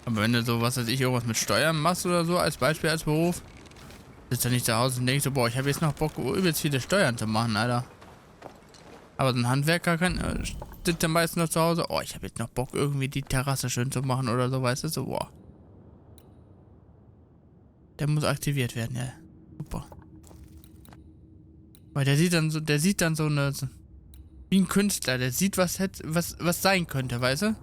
Aber wenn du so, was weiß ich, irgendwas mit Steuern machst oder so, als Beispiel, als Beruf, sitzt du nicht zu Hause und denkst so, boah, ich habe jetzt noch Bock, übelst viele Steuern zu machen, Alter. Aber so ein Handwerker sitzt dann meistens noch zu Hause, oh, ich habe jetzt noch Bock, irgendwie die Terrasse schön zu machen oder so, weißt du, so, boah. Der muss aktiviert werden, ja. Super. Weil der sieht dann so eine, wie ein Künstler, der sieht, was sein könnte, weißt du?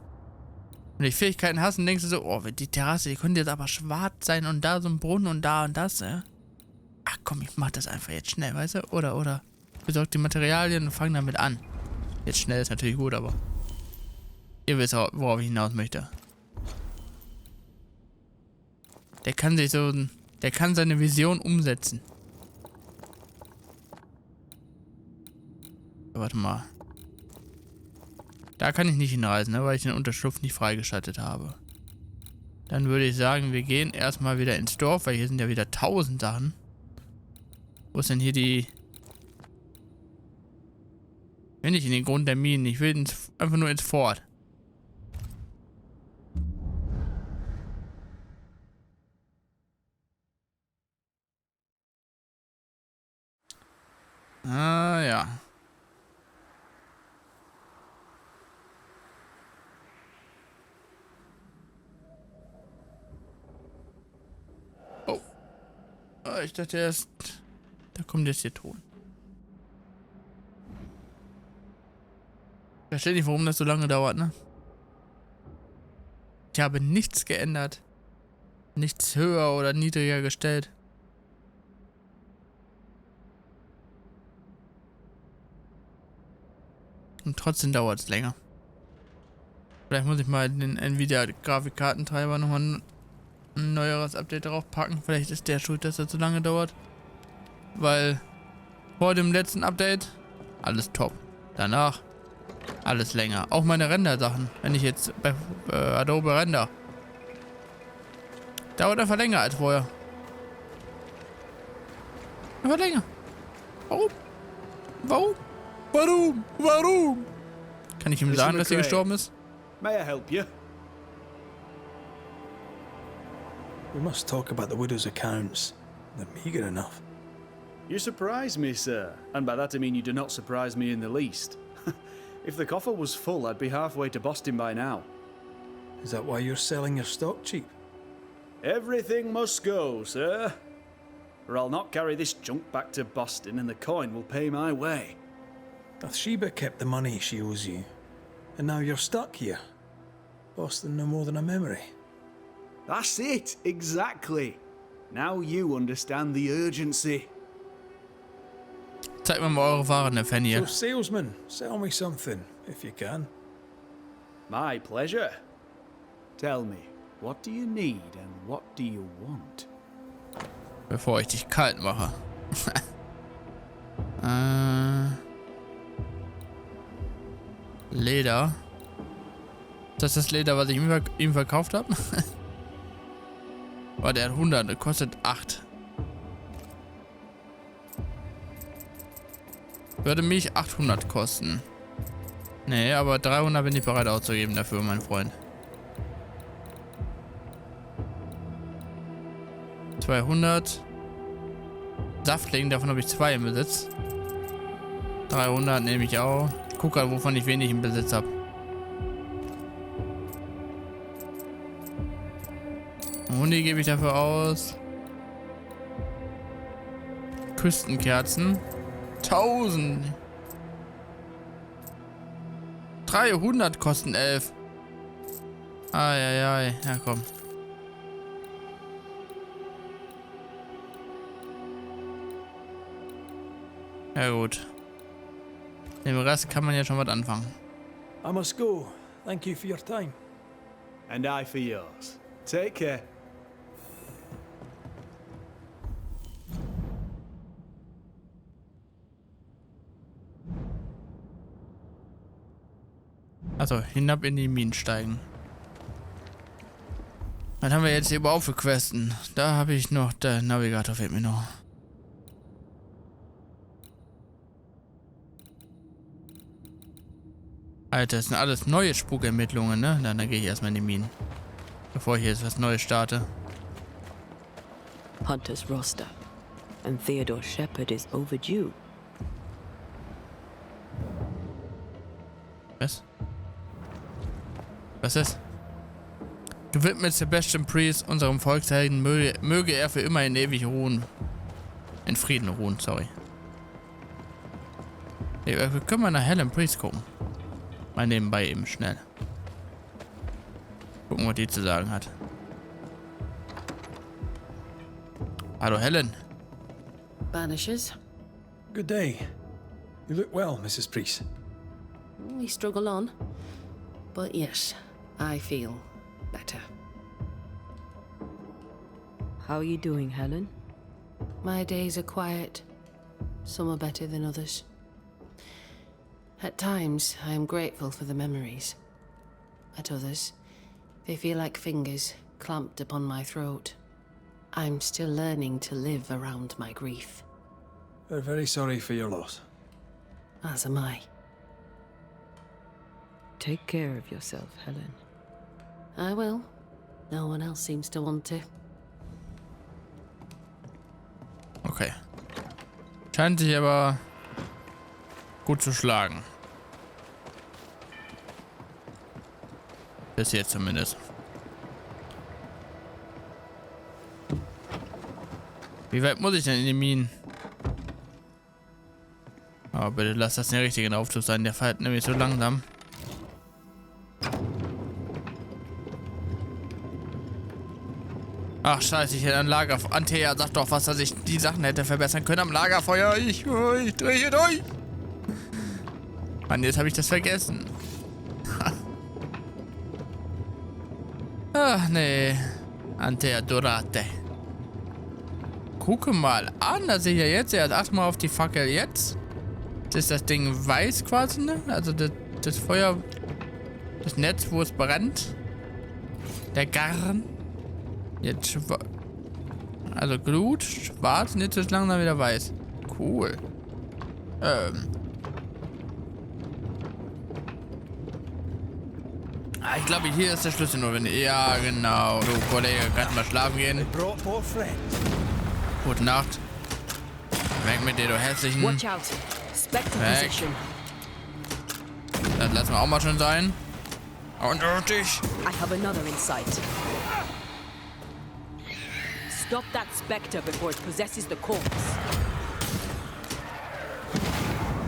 Wenn du die Fähigkeiten hast und denkst du so, oh, die Terrasse, die könnte jetzt aber schwarz sein und da so ein Brunnen und da und das, ja. Ach komm, ich mach das einfach jetzt schnell, weißt du? Oder. Besorg die Materialien und fang damit an. Jetzt schnell ist natürlich gut, aber ihr wisst auch, worauf ich hinaus möchte. Der kann seine Vision umsetzen. Warte mal. Da kann ich nicht hinreisen, ne, weil ich den Unterschlupf nicht freigeschaltet habe. Dann würde ich sagen, wir gehen erstmal wieder ins Dorf, weil hier sind ja wieder 1000 Sachen. Wo ist denn hier die... Ich will nicht in den Grund der Minen, ich will einfach nur ins Fort. Ah, ja. Oh. Ich dachte erst... Da kommt jetzt der Ton. Ich verstehe nicht, warum das so lange dauert, ne? Ich habe nichts geändert. Nichts höher oder niedriger gestellt. Und trotzdem dauert es länger. Vielleicht muss ich mal den Nvidia-Grafikkartentreiber nochmal ein neueres Update drauf packen. Vielleicht ist der schuld, dass das so lange dauert. Weil vor dem letzten Update alles top. Danach alles länger. Auch meine Render-Sachen. Wenn ich jetzt bei Adobe Render. Dauert einfach länger als vorher. Einfach länger. Warum? Warum? Warum? Warum? Kann ich ihm sagen, dass er gestorben ist? May I help you? We must talk about the widow's accounts. They're meagre enough. You surprise me, sir. And by that I mean you do not surprise me in the least. If the coffer was full, I'd be halfway to Boston by now. Is that why you're selling your stock cheap? Everything must go, sir. Or I'll not carry this junk back to Boston and the coin will pay my way. Bathsheba kept the money she owes you. And now you're stuck here. Boston no more than a memory. That's it, exactly. Now you understand the urgency. Zeig mir mal eure Ware, ne Fanny. So, salesman, sell me something, if you can. My pleasure. Tell me, what do you need and what do you want? Bevor ich dich kalt mache. Leder. Das ist das Leder, was ich ihm verkauft habe? War der hat 100, der kostet 8. Würde mich 800 kosten. Nee, aber 300 bin ich bereit auszugeben dafür, mein Freund. 200. Saftling, davon habe ich 2 im Besitz. 300 nehme ich auch. Ich gucke gerade, wovon ich wenig im Besitz habe. Huni gebe ich dafür aus. Küstenkerzen. 1000. 300 kosten 11. Eieiei. Ja, komm. Ja, gut. Mit dem Rest kann man ja schon was anfangen. I must go. Thank you for your time. And I for yours. Take care. Also, hinab in die Minen steigen. Was haben wir jetzt hier überhaupt für Questen? Da habe ich noch, der Navigator fehlt mir noch. Alter, das sind alles neue Spukermittlungen, ne? Dann gehe ich erstmal in die Minen. Bevor ich jetzt was Neues starte. Hunter's roster. And Theodore Shepard is overdue. Was? Was ist? Gewidmet Sebastian Priest, unserem Volkshelden, möge er für immer in ewig ruhen. In Frieden ruhen, sorry. Nee, wir können mal nach Helen Priest gucken. Mal nebenbei eben schnell. Gucken, was die zu sagen hat. Hallo Helen. Banishers. Good day. You look well, Mrs. Priest. We struggle on. But yes, I feel better. How are you doing, Helen? My days are quiet. Some are better than others. At times, I am grateful for the memories. At others, they feel like fingers clamped upon my throat. I'm still learning to live around my grief. We're very sorry for your loss. As am I. Take care of yourself, Helen. I will. No one else seems to want to. Okay. Scheint sich aber gut zu schlagen. Bis jetzt zumindest. Wie weit muss ich denn in die Minen? Aber bitte lass das der richtige Aufzug sein. Der fährt nämlich so langsam. Ach scheiße, ich hätte ein Lagerfeuer. Antea, sag doch was, dass ich die Sachen hätte verbessern können am Lagerfeuer. Ich drehe durch. Mann, jetzt habe ich das vergessen. Ach nee. Antea Dorate. Gucke mal an, dass ich ja jetzt, er hat 8-mal auf die Fackel jetzt. Jetzt ist das Ding weiß quasi, ne? Also das Feuer, das Netz, wo es brennt. Der Garn. Jetzt also Glut, schwarz und jetzt ist langsam wieder weiß. Cool. Ich glaube, hier ist der Schlüssel nur, wenn... Ja, genau. Du, Kollege, kannst mal schlafen gehen. Gute Nacht. Weg mit dir, du hässlichen. Watch out. Spectre position. Das lassen wir auch mal schon sein. Und dich. I have another in sight. Stop that spectre before it possesses the corpse.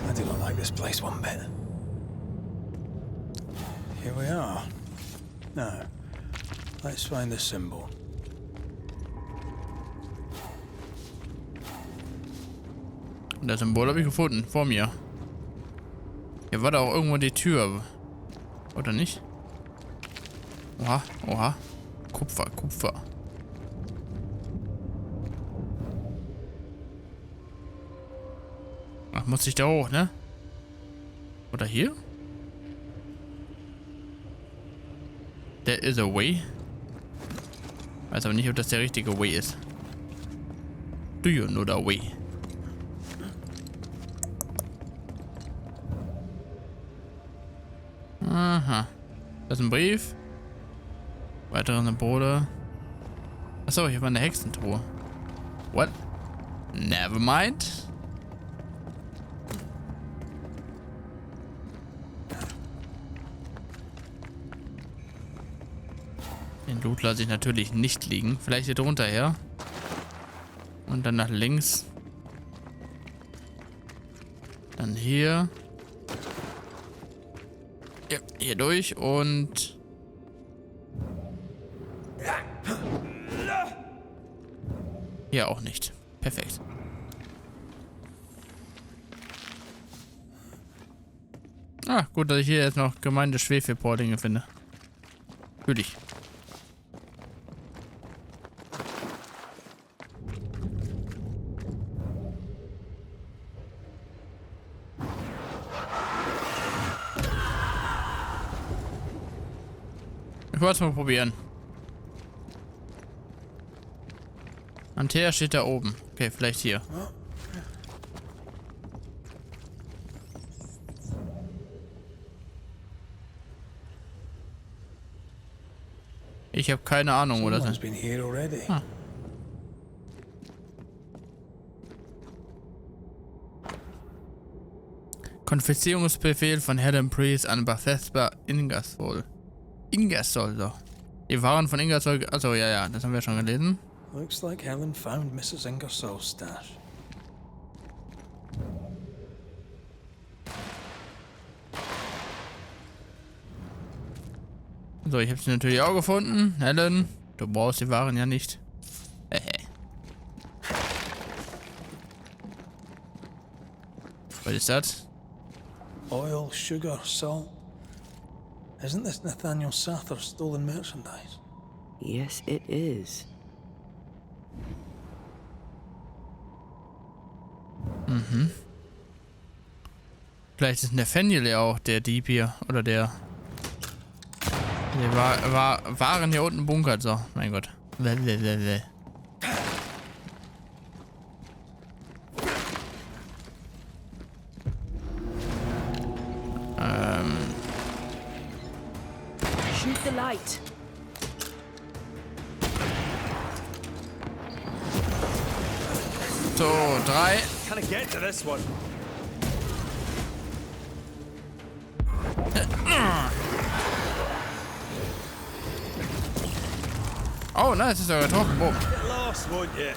I do not like this place one bit. Here we are. Now, let's find the symbol. Das Symbol habe ich gefunden, vor mir. Hier war da auch irgendwo die Tür. Oder nicht? Oha, oha. Kupfer, Kupfer. Ach, muss ich da hoch, ne? Oder hier? There is a way. Weiß aber nicht, ob das der richtige Way ist. Do you know the way? Aha. Das ist ein Brief. Weitere Symbole. Achso, hier war eine Hexentruhe. What? Never mind. Den Loot lasse ich natürlich nicht liegen. Vielleicht hier drunter her. Und dann nach links. Dann hier. Ja, hier durch und... Hier auch nicht. Perfekt. Ah, gut, dass ich hier jetzt noch Gemeinde-Schwefelportinge finde. Natürlich. Ich wollte es mal probieren. Antea steht da oben. Okay, vielleicht hier. Ich habe keine Ahnung, wo das Someone's ist. been here already. Ah. Konfisziierungsbefehl von Helen Priest an Bethesda Ingersoll. Ingersoll, so. Die Waren von Ingersoll. Also ja, das haben wir schon gelesen. Looks like Helen found Mrs. Ingersoll's stash. So, ich habe sie natürlich auch gefunden. Helen, du brauchst die Waren ja nicht. Was ist das? Oil, sugar, salt. Isn't this Nathaniel Sather's stolen merchandise? Yes, it is. Vielleicht ist Nathaniel ja auch der Dieb hier. Oder der Waren hier unten bunkert. So, mein Gott. Shoot the light. So, 3. Can I get to this one? Oh, nein, es ist sogar getroffen. Boom. Get lost, won't you?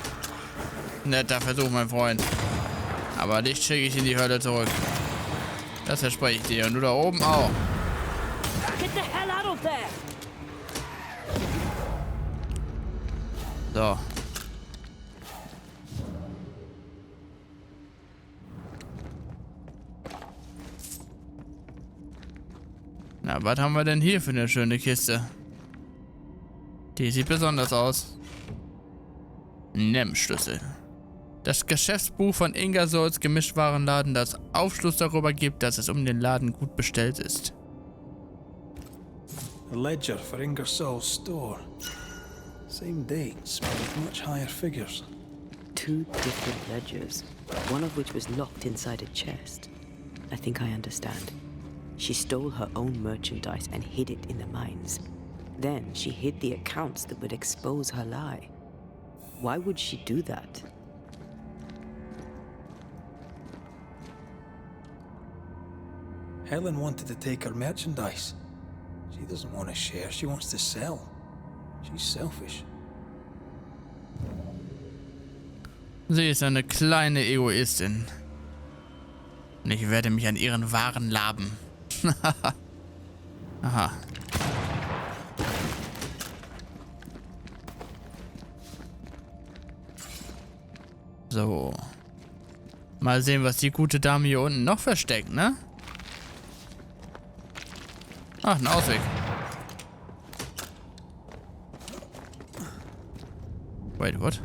Netter Versuch, mein Freund. Aber dich schicke ich in die Hölle zurück. Das verspreche ich dir. Und du da oben auch. Get the hell out of there! So. Na, was haben wir denn hier für eine schöne Kiste? Die sieht besonders aus. NEM-Schlüssel. Das Geschäftsbuch von Ingersolls Gemischtwarenladen, das Aufschluss darüber gibt, dass es um den Laden gut bestellt ist. A ledger for Ingersoll's store. Same dates, but with much higher figures. 2 different ledgers, one of which was locked inside a chest. I think I understand. She stole her own merchandise and hid it in the mines. Then she hid the accounts that would expose her lie. Why would she do that? Helen wanted to take her merchandise. She doesn't want to share, she wants to sell. She's selfish. Sie ist eine kleine Egoistin. Und ich werde mich an ihren Waren laben. Aha. So. Mal sehen, was die gute Dame hier unten noch versteckt, ne? Ach, ein Ausweg. Wait, what?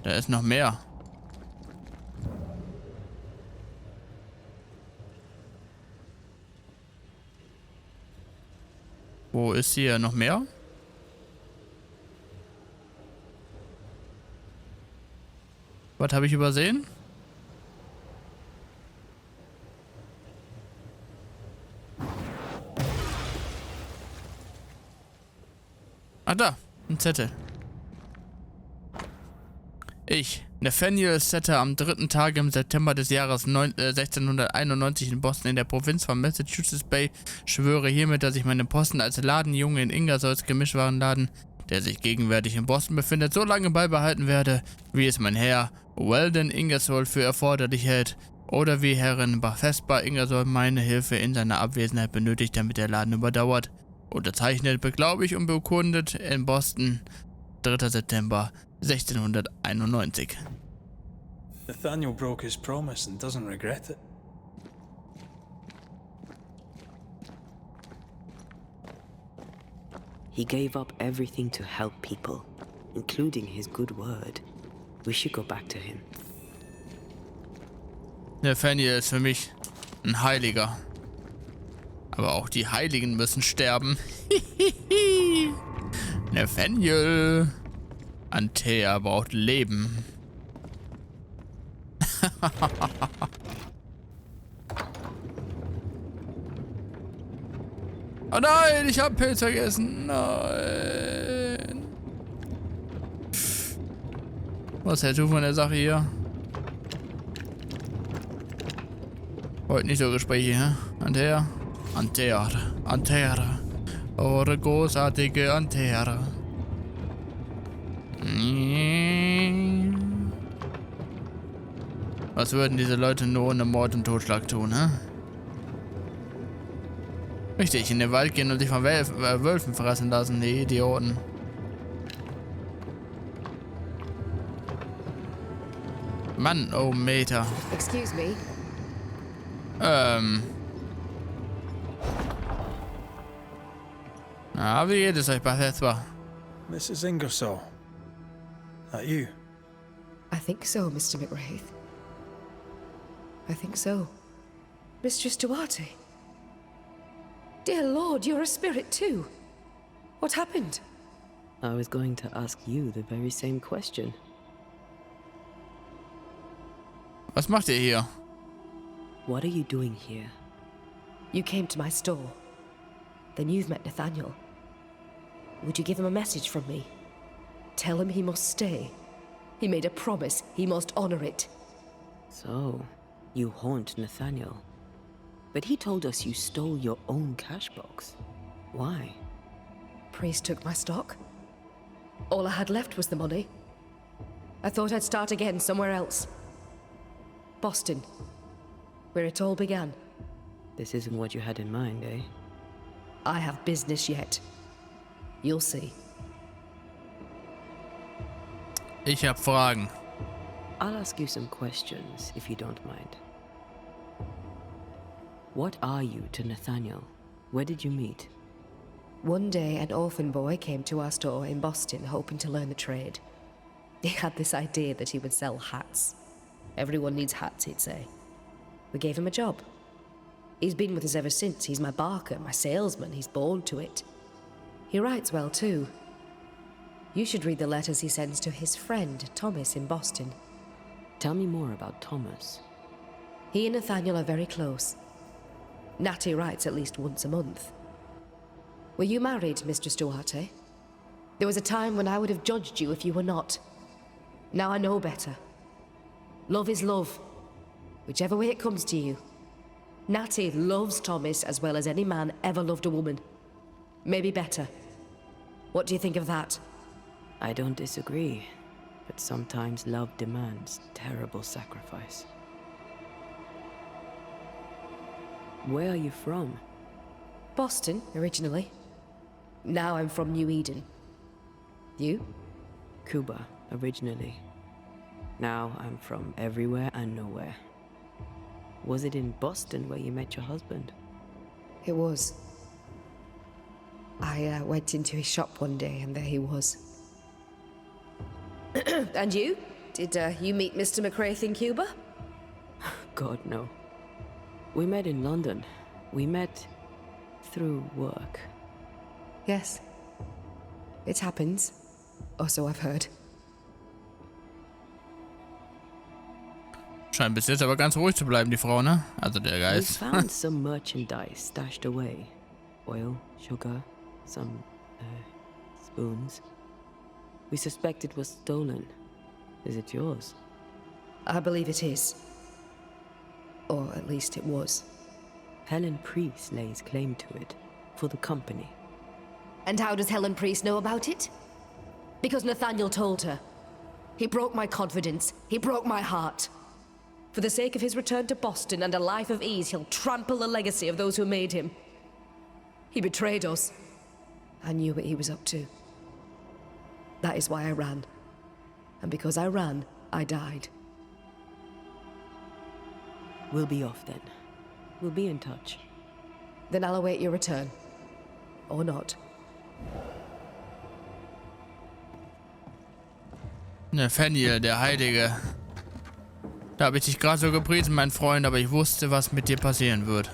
Da ist noch mehr. Wo ist hier noch mehr? Was habe ich übersehen? Ah, da. Ein Zettel. Ich, Nathaniel Setter, am 3. Tage im September des Jahres 1691 in Boston in der Provinz von Massachusetts Bay, schwöre hiermit, dass ich meinen Posten als Ladenjunge in Ingersolls Gemischtwarenladen, der sich gegenwärtig in Boston befindet, so lange beibehalten werde, wie es mein Herr Weldon Ingersoll für erforderlich hält, oder wie Herrin Bethesda Ingersoll meine Hilfe in seiner Abwesenheit benötigt, damit der Laden überdauert. Unterzeichnet, beglaubigt und beurkundet in Boston, 3. September 1691. Nathaniel broke his promise and doesn't regret it. He gave up everything to help people, including his good word. We should go back to him. Nathaniel ist für mich ein Heiliger. Aber auch die Heiligen müssen sterben. Nathaniel. Antea braucht Leben. Oh nein, ich habe Pilz vergessen. Nein. Was hältst du von der Sache hier? Heute nicht so Gespräche, hä? Antea. Eure großartige Antea. Was würden diese Leute nur ohne Mord und Totschlag tun, hä? Richtig, in den Wald gehen und sich von Wölfen fressen lassen, die Idioten. Mann, oh Meter. Excuse me. Na, wie geht es euch, Bethesda? Mrs. Ingersoll. That you? I think so, Mr. McWraith. I think so. Mistress Duarte. Dear Lord, you're a spirit too. What happened? I was going to ask you the very same question. Was macht ihr hier? What are you doing here? You came to my store. Then you've met Nathaniel. Would you give him a message from me? Tell him he must stay. He made a promise. He must honor it. So, you haunt Nathaniel. But he told us you stole your own cash box. Why? Priest took my stock. All I had left was the money. I thought I'd start again somewhere else. Boston. Where it all began. This isn't what you had in mind, eh? I have business yet. You'll see. Ich hab Fragen. I'll ask you some questions, if you don't mind. What are you to Nathaniel? Where did you meet? One day, an orphan boy came to our store in Boston, hoping to learn the trade. He had this idea that he would sell hats. Everyone needs hats, he'd say. We gave him a job. He's been with us ever since. He's my barker, my salesman. He's born to it. He writes well, too. You should read the letters he sends to his friend, Thomas, in Boston. Tell me more about Thomas. He and Nathaniel are very close. Natty writes at least once a month. Were you married, Mistress Duarte? There was a time when I would have judged you if you were not. Now I know better. Love is love, whichever way it comes to you. Natty loves Thomas as well as any man ever loved a woman. Maybe better. What do you think of that? I don't disagree, but sometimes love demands terrible sacrifice. Where are you from? Boston, originally. Now I'm from New Eden. You? Cuba, originally. Now I'm from everywhere and nowhere. Was it in Boston where you met your husband? It was. I went into his shop one day and there he was. And you? Did you meet Mr. McWraith in Cuba? God, no. We met in London. We met through work. Yes. It happens. Or so I've heard. Scheint bis jetzt aber ganz ruhig zu bleiben, die Frau, ne? Also der We Geist. found some merchandise stashed away. Oil, sugar, some spoons. We suspect it was stolen. Is it yours? I believe it is. Or at least it was. Helen Priest lays claim to it for the company. And how does Helen Priest know about it? Because Nathaniel told her. He broke my confidence. He broke my heart. For the sake of his return to Boston and a life of ease, he'll trample the legacy of those who made him. He betrayed us. I knew what he was up to. That is why I ran. And because I ran, I died. We'll be off then. We'll be in touch. Then I'll await your return. Or not. Nathaniel, der Heilige. Da habe ich dich gerade so gepriesen, mein Freund, aber ich wusste, was mit dir passieren wird.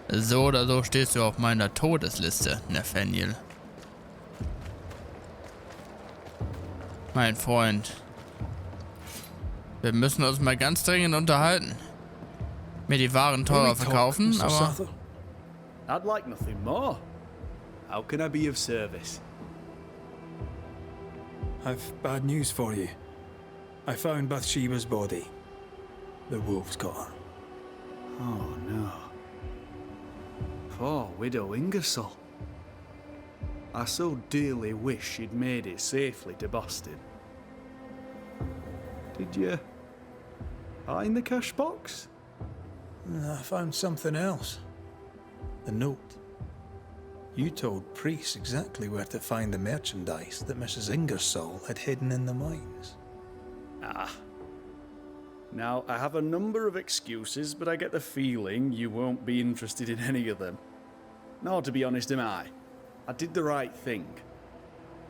So oder so stehst du auf meiner Todesliste, Nathaniel. Mein Freund. Wir müssen uns mal ganz dringend unterhalten. Mir die Waren teurer verkaufen, aber... I'd like nothing more. How can I be of service? I've bad news for you. I found Bathsheba's body. The wolves got her. Oh no. Poor widow Ingersoll. I so dearly wish she'd made it safely to Boston. Did you find the cash box? I found something else. The note. You told Priest exactly where to find the merchandise that Mrs. Ingersoll had hidden in the mines. Ah. Now, I have a number of excuses, but I get the feeling you won't be interested in any of them. Nor, to be honest, am I. I did the right thing.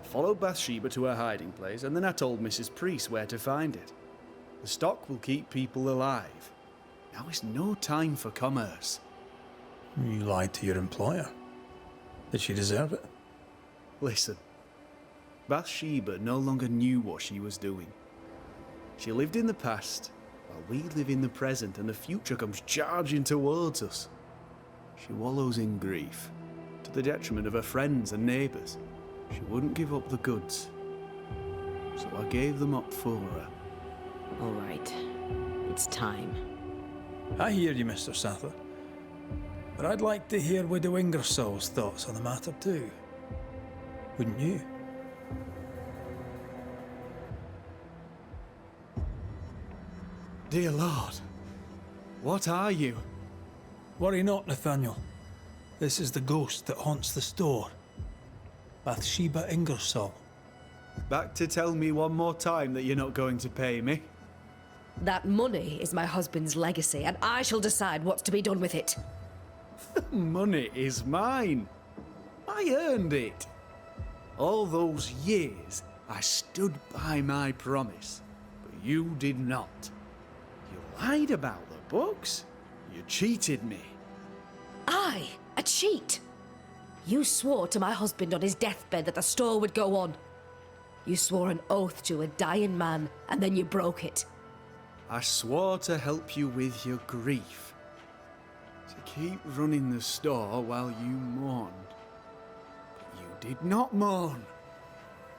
Followed Bathsheba to her hiding place, and then I told Mrs. Priest where to find it. The stock will keep people alive. Now is no time for commerce. You lied to your employer. Did she deserve it? Listen, Bathsheba no longer knew what she was doing. She lived in the past, while we live in the present, and the future comes charging towards us. She wallows in grief, to the detriment of her friends and neighbours. She wouldn't give up the goods, so I gave them up for her. All right. It's time. I hear you, Mr. Sather. But I'd like to hear Widow Ingersoll's thoughts on the matter too. Wouldn't you? Dear Lord, what are you? Worry not, Nathaniel. This is the ghost that haunts the store. Bathsheba Ingersoll. Back to tell me one more time that you're not going to pay me? That money is my husband's legacy, and I shall decide what's to be done with it. Money is mine. I earned it. All those years, I stood by my promise, but you did not. You lied about the books. You cheated me. I, a cheat? You swore to my husband on his deathbed that the store would go on. You swore an oath to a dying man, and then you broke it. I swore to help you with your grief, to keep running the store while you mourned. But you did not mourn.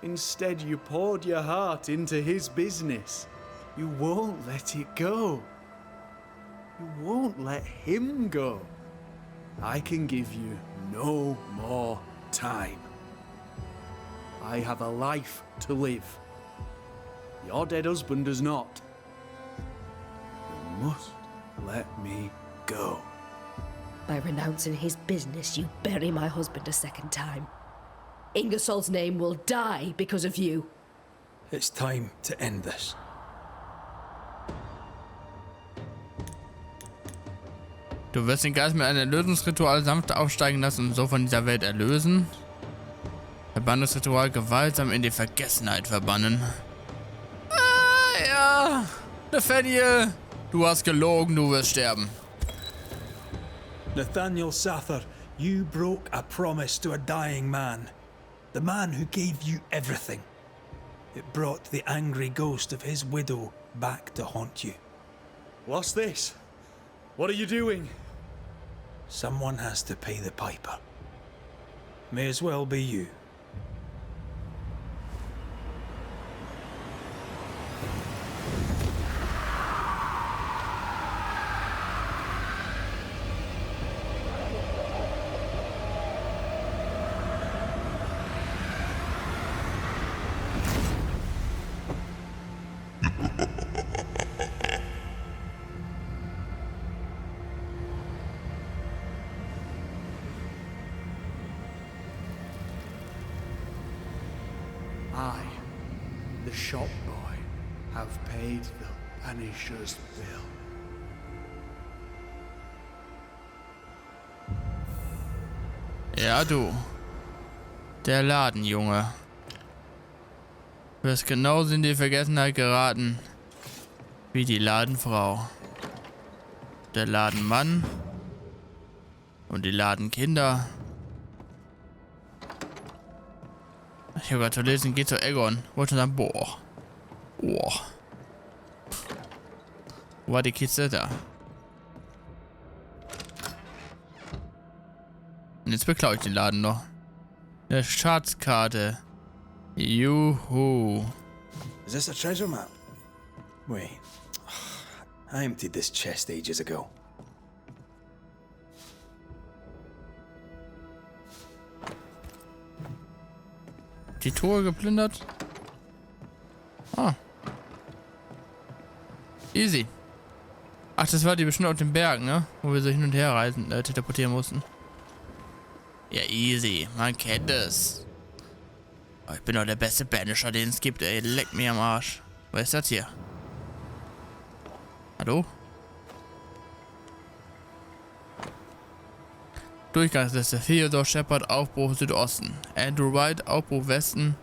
Instead, you poured your heart into his business. You won't let it go. You won't let him go. I can give you no more time. I have a life to live. Your dead husband does not. You must let me go. By renouncing his business, you bury my husband a second time. Ingersoll's name will die because of you. It's time to end this. Du wirst den Geist mit einem Erlösungsritual sanft aufsteigen lassen und so von dieser Welt erlösen. Verbannungsritual gewaltsam in die Vergessenheit verbannen. Ah, ja. Nathaniel, du hast gelogen, du wirst sterben. Nathaniel Sather, you broke a promise to a dying man. The man who gave you everything. It brought the angry ghost of his widow back to haunt you. What's this? What are you doing? Someone has to pay the piper. May as well be you. I, the shop boy, have paid the Banishers' bill. Ja, du. Der Ladenjunge. Du wirst genauso in die Vergessenheit geraten wie die Ladenfrau. Der Ladenmann. Und die Ladenkinder. Ich habe gerade zu lesen, geht zu Egon. Wollte sagen, boah. Boah. Wo war die Kiste da? Und jetzt beklaue ich den Laden noch. Eine Schatzkarte. Juhu. Is this a treasure map? Wait. I emptied this chest ages ago. Die Truhe geplündert. Ah. Easy. Ach, das war die bestimmt auf dem Berg, ne? Wo wir so hin und her reisen, teleportieren mussten. Ja, easy. Man kennt es. Oh, ich bin doch der beste Banisher, den es gibt, ey. Leck mir am Arsch. Was ist das hier? Hallo? Durchgangsliste. Theodore Shepard, Aufbruch Südosten. Andrew White, Aufbruch Westen.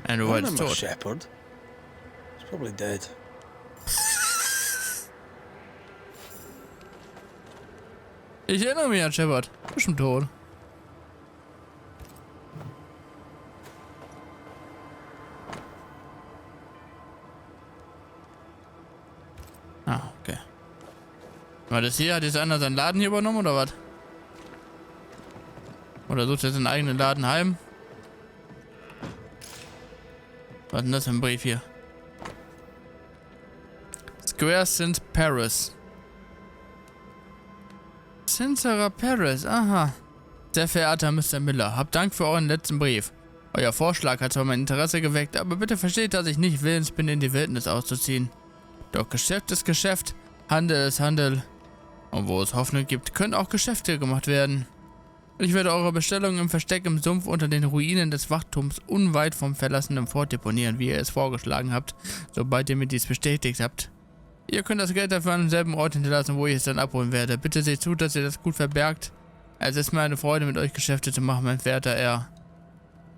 Andrew White ist tot. Shepard. He's probably dead. Ich erinnere mich an Shepard. Bestimmt tot. Ah, okay. War das hier? Hat jetzt einer seinen Laden hier übernommen oder was? Oder sucht er seinen eigenen Laden heim? Was ist denn das für ein Brief hier? Square since Paris. Sincerer Paris, aha. Sehr verehrter Mr. Miller, habt Dank für euren letzten Brief. Euer Vorschlag hat zwar mein Interesse geweckt, aber bitte versteht, dass ich nicht willens bin, in die Wildnis auszuziehen. Doch Geschäft ist Geschäft, Handel ist Handel. Und wo es Hoffnung gibt, können auch Geschäfte gemacht werden. Ich werde eure Bestellung im Versteck im Sumpf unter den Ruinen des Wachturms unweit vom verlassenen Fort deponieren, wie ihr es vorgeschlagen habt, sobald ihr mir dies bestätigt habt. Ihr könnt das Geld dafür an demselben Ort hinterlassen, wo ich es dann abholen werde. Bitte seht zu, dass ihr das gut verbergt. Es ist mir eine Freude, mit euch Geschäfte zu machen, mein verehrter Herr.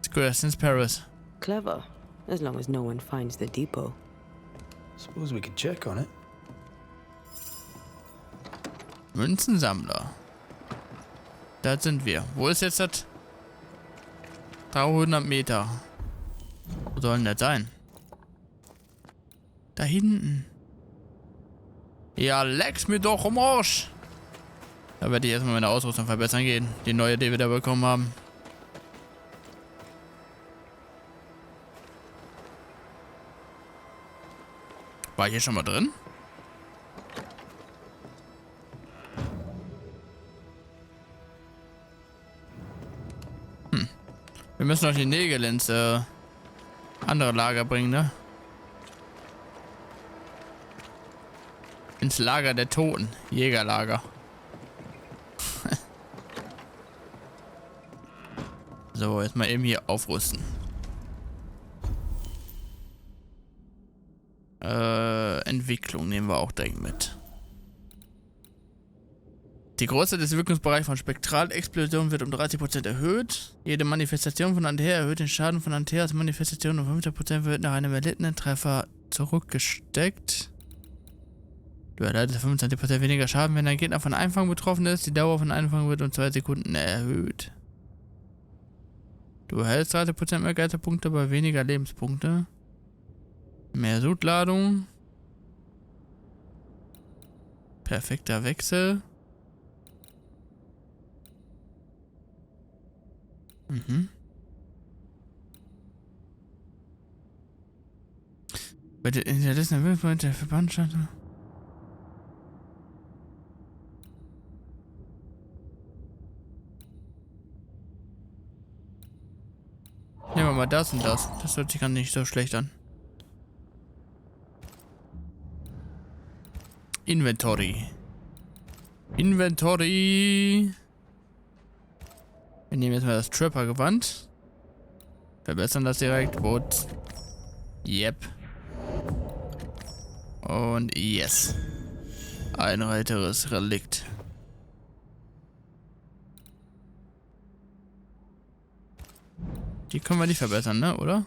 Square since Paris. Clever, as long as no one finds the depot. Suppose we could check on it. Münzensammler. Da sind wir. Wo ist jetzt das? 300 Meter. Wo soll denn das sein? Da hinten. Ja, leck's mir doch um Arsch. Da werde ich erstmal meine Ausrüstung verbessern gehen. Die neue, die wir da bekommen haben. War ich hier schon mal drin? Wir müssen noch die Nägel ins andere Lager bringen, ne? Ins Lager der Toten. Jägerlager. So, jetzt mal eben hier aufrüsten. Entwicklung nehmen wir auch direkt mit. Die Größe des Wirkungsbereichs von Spektralexplosionen wird um 30% erhöht. Jede Manifestation von Antea erhöht den Schaden von Anteas Manifestation um 15%, wird nach einem erlittenen Treffer zurückgesteckt. Du erleidest 25% weniger Schaden, wenn dein Gegner von Einfang betroffen ist. Die Dauer von Einfang wird um 2 Sekunden erhöht. Du erhältst 30% mehr Geisterpunkte bei weniger Lebenspunkte. Mehr Sudladung. Perfekter Wechsel. Mhm. Bei der hinterlassenen Wildpunkt der Verbandschaft. Nehmen wir mal das und das. Das hört sich gar nicht so schlecht an. Inventory. Inventory. Wir nehmen jetzt mal das Trapper-Gewand. Verbessern das direkt. Gut. Yep. Und yes. Ein weiteres Relikt. Die können wir nicht verbessern, ne? Oder?